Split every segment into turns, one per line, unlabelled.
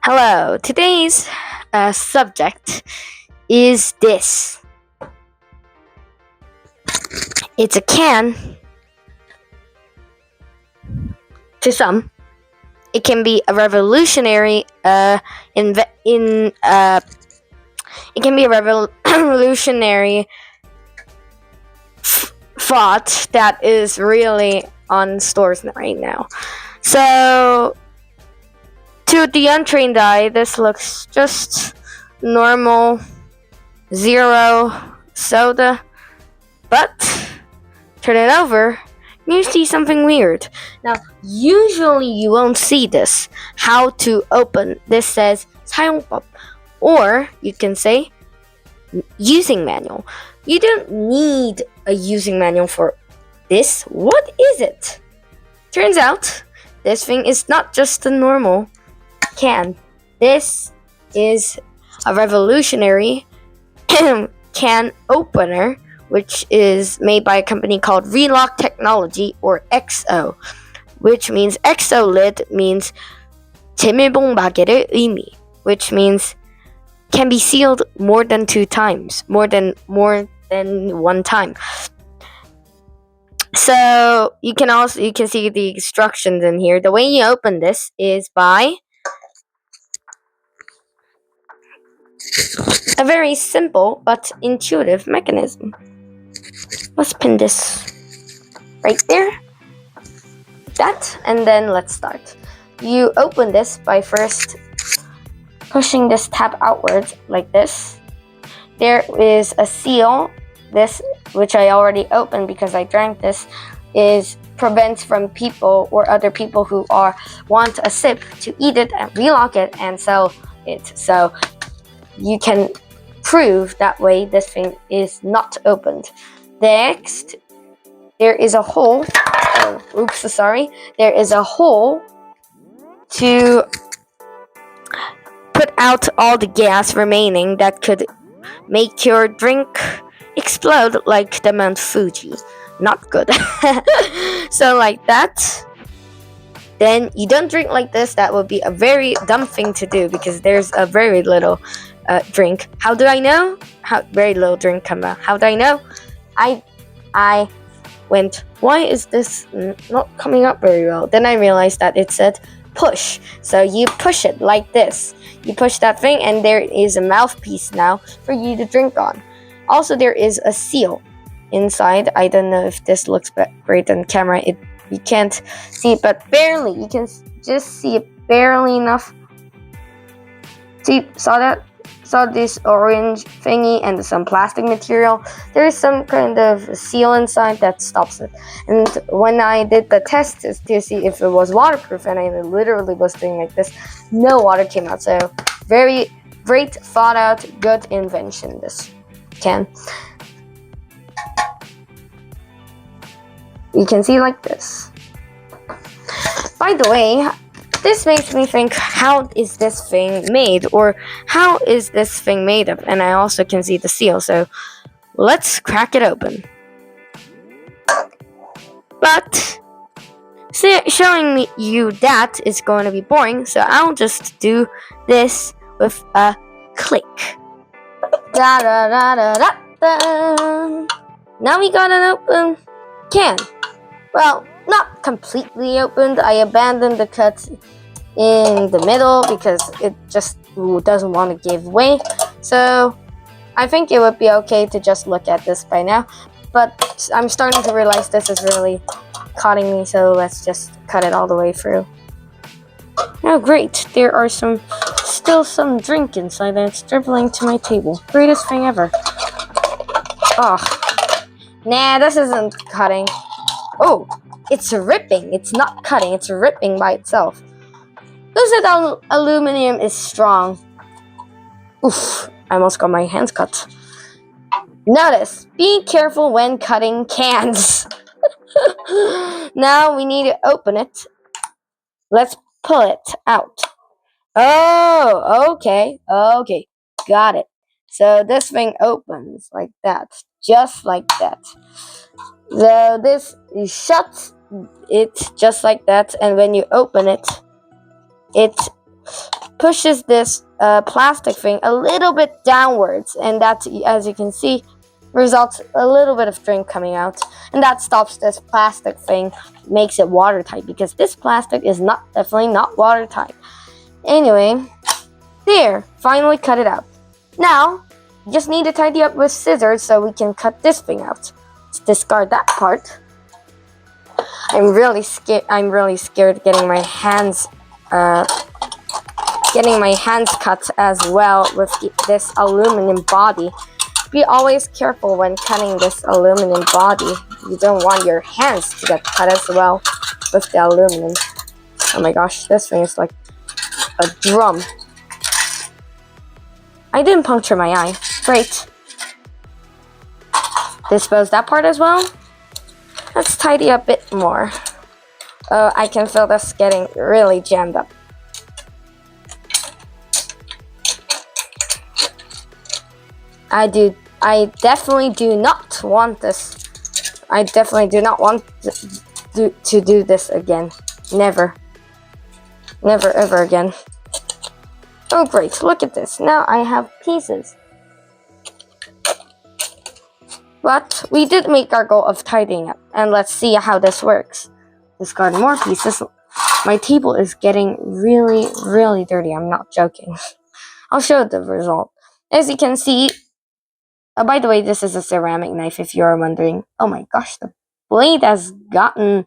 Hello, today's subject is this. It's a can to some. It can be a revolutionary it can be a revolutionary thought that is really on stores right now. So, to the untrained eye, this looks just normal zero soda, but turn it over, you see something weird. Now, usually you won't see this. How to open this says 사용법, or you can say using manual. You don't need a using manual for this. What is it? Turns out this thing is not just a normal can. This is a revolutionary can opener, which is made by a company called Relock Technology, or XO, which means XO lid means 재밀봉박이를 의미, which means can be sealed more than 2 times, more than 1 time. So you can see the instructions in here. The way you open this is by a very simple but intuitive mechanism. Let's pin this right there, that, and then let's start. You open this by first pushing this tab outwards like this. There is a seal. This, which I already opened because I drank this, prevents from people or other people who want a sip to eat it and relock it and sell it. So you can prove that way this thing is not opened. Next, there is a hole. There is a hole to put out all the gas remaining that could make your drink explode like the Mount Fuji. Not good. So like that. Then you don't drink like this. That would be a very dumb thing to do because there's a very little drink. How do I know? Very little drink come out. How do I know? I went, why is this not coming up very well? Then I realized that it said push. So you push it like this. You push that thing and there is a mouthpiece now for you to drink on. Also, there is a seal inside. I don't know if this looks great on camera. You can't see it, but barely. You can just see it barely enough. See, saw that? Saw this orange thingy and some plastic material. There is some kind of seal inside that stops it. And when I did the test to see if it was waterproof, and I literally was doing like this, no water came out. So very great, thought out, good invention, this can. You can see like this. By the way, this makes me think, how is this thing made? Or how is this thing made of? And I also can see the seal, so let's crack it open. But showing you that is going to be boring, so I'll just do this with a click. Da da da da da da. Now we got an open can. Well, not completely opened. I abandoned the cut in the middle because it just doesn't want to give way. So I think it would be okay to just look at this by now. But I'm starting to realize this is really cutting me, so let's just cut it all the way through. Oh great, there are still some drink inside and it's dribbling to my table. Greatest thing ever. Oh, nah, this isn't cutting. Oh, it's ripping. It's not cutting, it's ripping by itself. Because the aluminum is strong. Oof, I almost got my hands cut. Notice, be careful when cutting cans. Now we need to open it. Let's pull it out. Oh, okay, got it. So this thing opens like that, just like that. So this shuts it just like that, and when you open it, it pushes this plastic thing a little bit downwards, and that, as you can see, results a little bit of drink coming out, and that stops this plastic thing, makes it watertight, because this plastic is definitely not watertight. Anyway, there, finally cut it out. Now, you just need to tidy up with scissors so we can cut this thing out. Let's discard that part. I'm really scared getting my hands cut as well with this aluminum body. Be always careful when cutting this aluminum body. You don't want your hands to get cut as well with the aluminum. Oh my gosh, this thing is like a drum. I didn't puncture my eye. Great. Dispose that part as well. Let's tidy up a bit more. Oh, I can feel this getting really jammed up. I definitely do not want this. I definitely do not want to do this again. Never. Never ever again. Oh great, look at this. Now I have pieces. But we did make our goal of tidying up, and let's see how this works. Discard more pieces. My table is getting really, really dirty. I'm not joking. I'll show the result. As you can see, by the way, this is a ceramic knife if you're wondering. Oh my gosh, the blade has gotten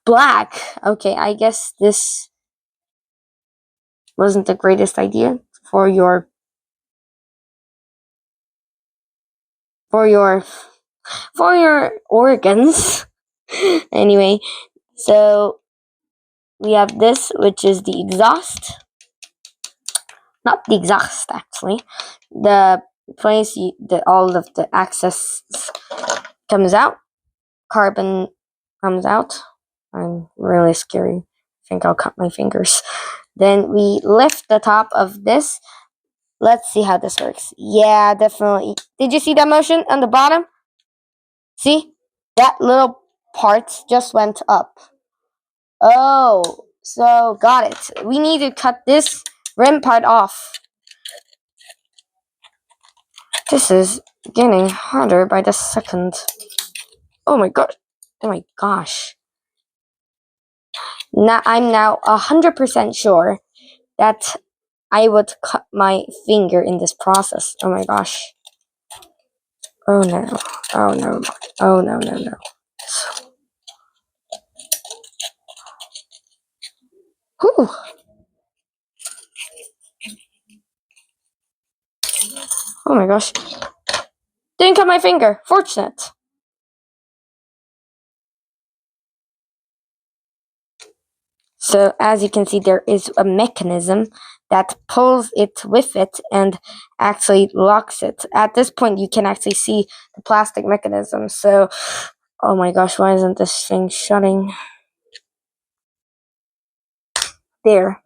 black. Okay, I guess this wasn't the greatest idea for your organs. Anyway, so we have this, which is the exhaust. Not the exhaust, actually. The place all of the excess comes out. Carbon comes out. I'm really scary. I think I'll cut my fingers. Then we lift the top of this. Let's see how this works. Yeah, definitely. Did you see that motion on the bottom? See? That little part just went up. Oh, so got it. We need to cut this rim part off. This is getting harder by the second. Oh my god. Oh my gosh. Now I'm 100% sure that I would cut my finger in this process. Oh my gosh. Oh no. Oh no. Oh no, no, no. Whew. Oh my gosh. Didn't cut my finger. Fortunate. So as you can see, there is a mechanism that pulls it with it and actually locks it. At this point, you can actually see the plastic mechanism. So, oh my gosh, why isn't this thing shutting? There.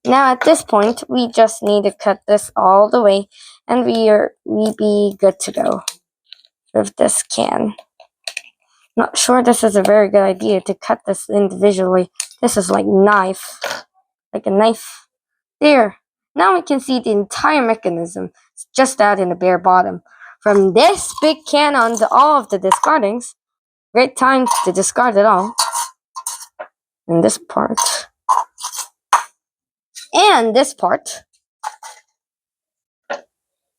Now at this point, we just need to cut this all the way, and we be good to go with this can. Not sure this is a very good idea to cut this individually. This is like a knife. There. Now we can see the entire mechanism. It's just out in the bare bottom. From this big can on to all of the discardings. Great time to discard it all. And this part. And this part.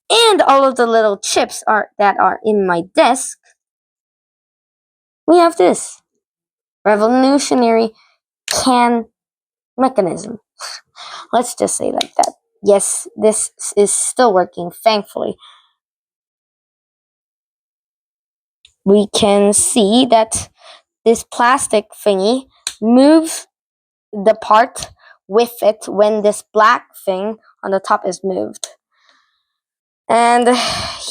And all of the little chips that are in my desk. We have this revolutionary can mechanism. Let's just say like that. Yes, this is still working, thankfully. We can see that this plastic thingy moves the part with it when this black thing on the top is moved. And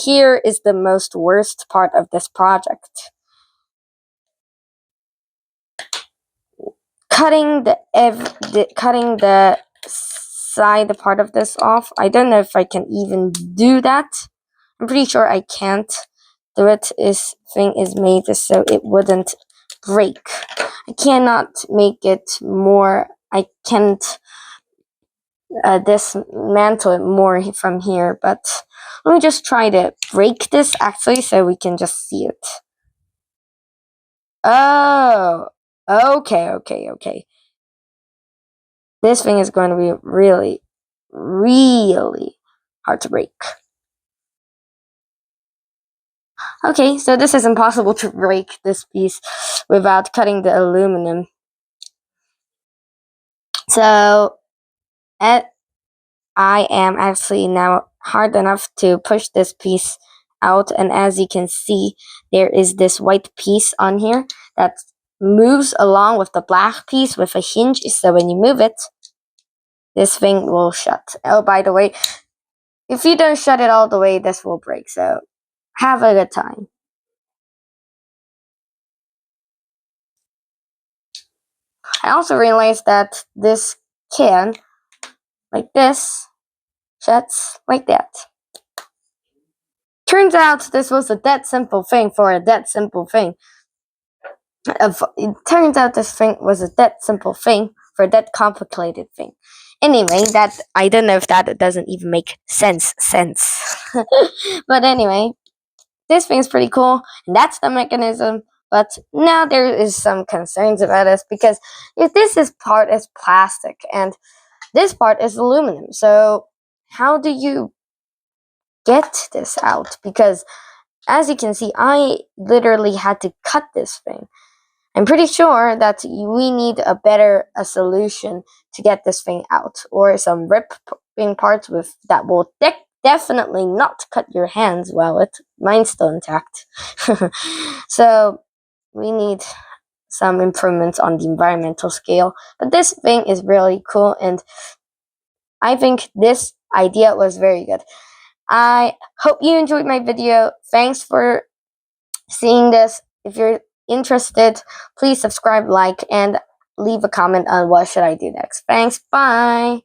here is the most worst part of this project. Cutting the side part of this off. I don't know if I can even do that. I'm pretty sure I can't do it. This thing is made so it wouldn't break. I cannot make it more. I can't dismantle it more from here, but let me just try to break this actually so we can just see it. Oh, okay. This thing is going to be really, really hard to break. Okay, so this is impossible to break this piece without cutting the aluminum. So, I am actually now hard enough to push this piece out, and as you can see, there is this white piece on here that moves along with the black piece with a hinge, so when you move it, this thing will shut. Oh, by the way, if you don't shut it all the way, this will break, so have a good time. I also realized that this can, like this, shuts like that. Turns out this was a dead simple thing for a dead simple thing. It turns out this thing was a dead simple thing for a dead complicated thing. Anyway, that I don't know if that doesn't even make sense. But anyway, this thing's pretty cool, and that's the mechanism. But now there is some concerns about this because if this part is plastic and this part is aluminum, so how do you get this out? Because as you can see, I literally had to cut this thing. I'm pretty sure that we need a solution to get this thing out, or some ripping parts with that will definitely not cut your hands while mine's still intact. So we need some improvements on the environmental scale, but this thing is really cool, and I think this idea was very good. I hope you enjoyed my video. Thanks for seeing this. If you're interested, please subscribe, like, and leave a comment on what should I do next. Thanks. Bye.